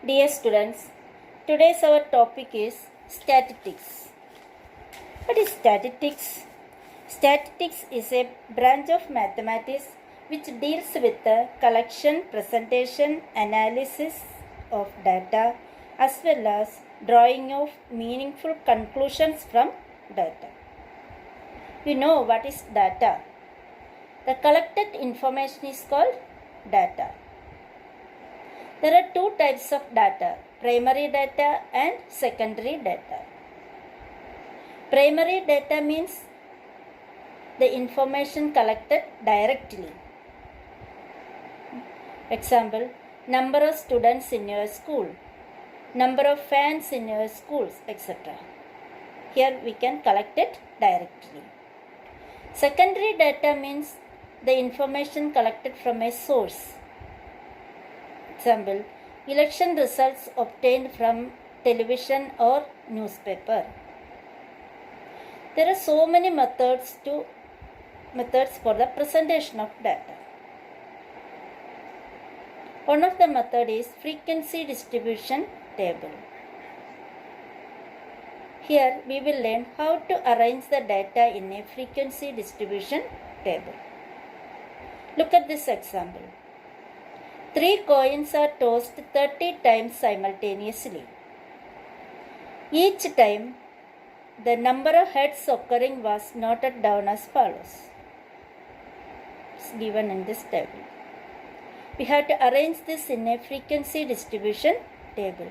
Dear students, today's our topic is statistics. What is statistics? Statistics is a branch of mathematics which deals with the collection, presentation, analysis of data as well as drawing of meaningful conclusions from data. You know what is data? The collected information is called data. There are two types of data, primary data and secondary data. Primary data means the information collected directly. Example, number of students in your school, number of fans in your schools, etc. Here we can collect it directly. Secondary data means the information collected from a source. Example, election results obtained from television or newspaper. There are so many methods for the presentation of data. One of the method is frequency distribution table. Here we will learn how to arrange the data in a frequency distribution table. Look at this example. 3 coins are tossed 30 times simultaneously. Each time, the number of heads occurring was noted down as follows. It's given in this table. We have to arrange this in a frequency distribution table.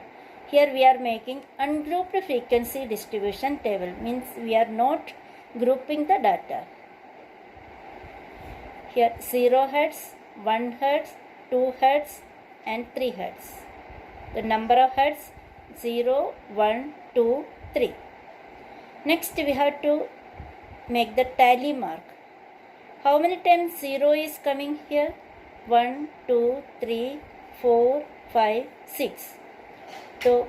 Here we are making ungrouped frequency distribution table, means we are not grouping the data. Here 0 heads, 1 heads, 2 heads and 3 heads. The number of heads 0, 1, 2, 3. Next we have to make the tally mark. How many times 0 is coming here? 1, 2, 3, 4, 5, 6. So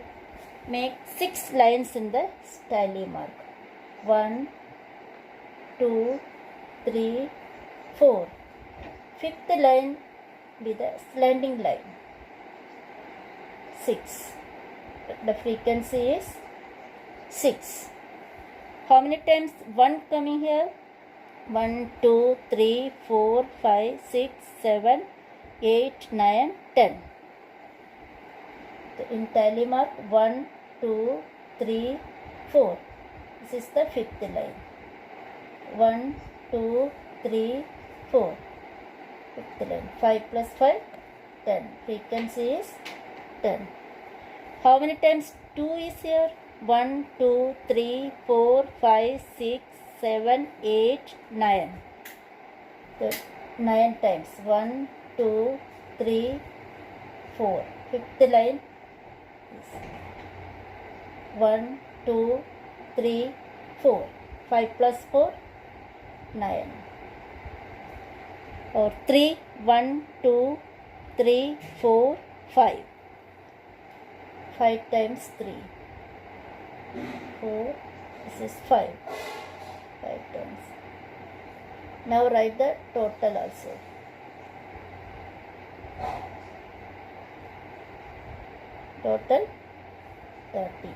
make 6 lines in the tally mark. 1, 2, 3, 4. Fifth line be the slanting line. 6. The frequency is 6. How many times 1 coming here? 1, 2, 3, 4, 5, 6, 7, 8, 9, 10. In tally mark 1, 2, 3, 4. This is the fifth line. 1, 2, 3, 4. Fifth line. 5 plus 5, 10. Frequency is 10. How many times 2 is here? 1, 2, 3, 4, 5, 6, 7, 8, 9. 9 times. 1, 2, 3, 4. Fifth line is 1, 2, 3, 4. 5 plus 4, 9. Or 3, 1, 2, 3, 4, 5. 5 times 3. 4. This is 5. 5 times. Now write the total also. Total 30.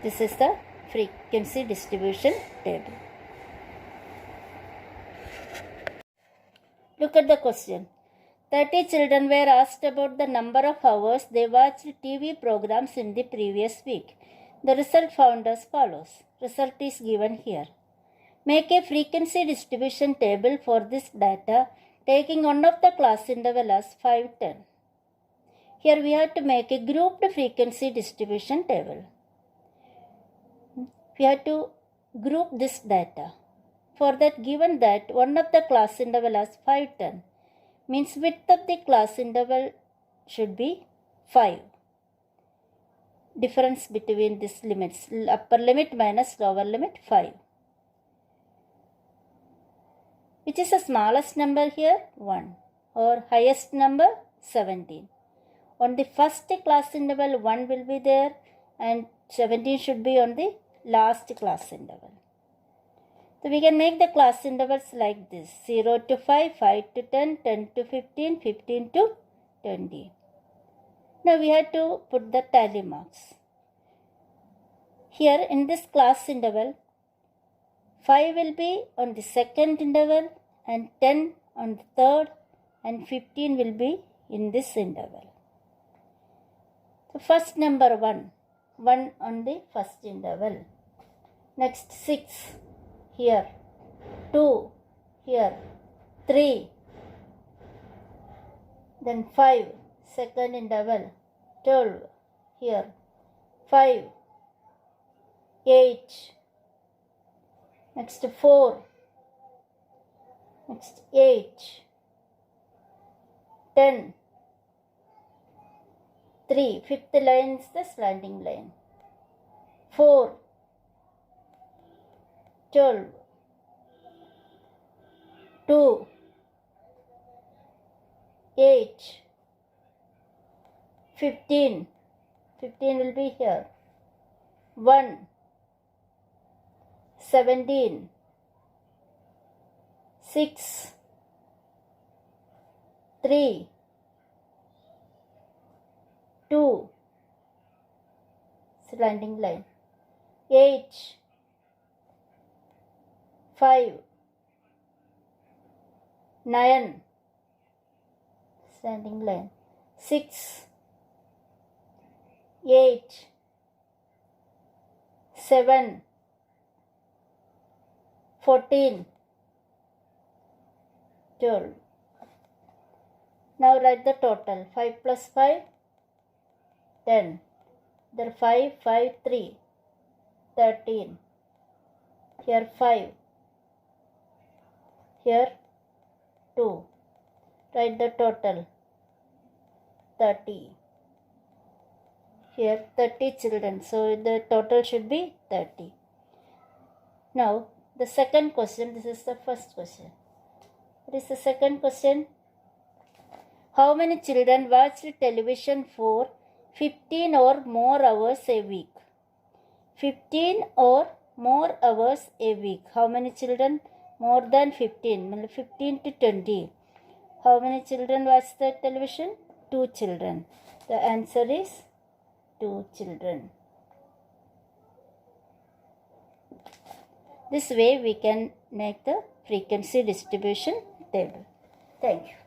This is the frequency distribution table. Look at the question. 30 children were asked about the number of hours they watched TV programs in the previous week. The result found as follows. Result is given here. Make a frequency distribution table for this data, taking one of the class interval as 5, 10. Here we have to make a grouped frequency distribution table. We have to group this data. For that, given that one of the class interval as 5, 10, means width of the class interval should be 5. Difference between these limits, upper limit minus lower limit 5. Which is the smallest number here? 1. Or highest number? 17. On the first class interval 1 will be there and 17 should be on the last class interval. So we can make the class intervals like this: 0 to 5, 5 to 10, 10 to 15, 15 to 20. Now we have to put the tally marks. Here in this class interval, 5 will be on the second interval and 10 on the third and 15 will be in this interval. So first number 1 on the first interval. Next 6 here, 2 here, 3, then 5 second interval, 12 here, 5, 8, next 4, next 8, 10, 3, fifth line is the slanting line, 4, 12, 2, 8, 15 will be here, 1, 17, 6, 3, 2, slanting line, 8, 5, 9, slanting line, 6, 8, 7, 14, 12. Now write the total. 5 plus 5, 10. There 5, 5, 3, 13. Here 5. Here 2. Write the total. 30. Here 30 children. So the total should be 30. Now the second question. This is the first question. What is the second question? How many children watch television for 15 or more hours a week? 15 or more hours a week. How many children? More than 15. 15 to 20. How many children watch the television? 2 children. The answer is 2 children. This way we can make the frequency distribution table. Thank you.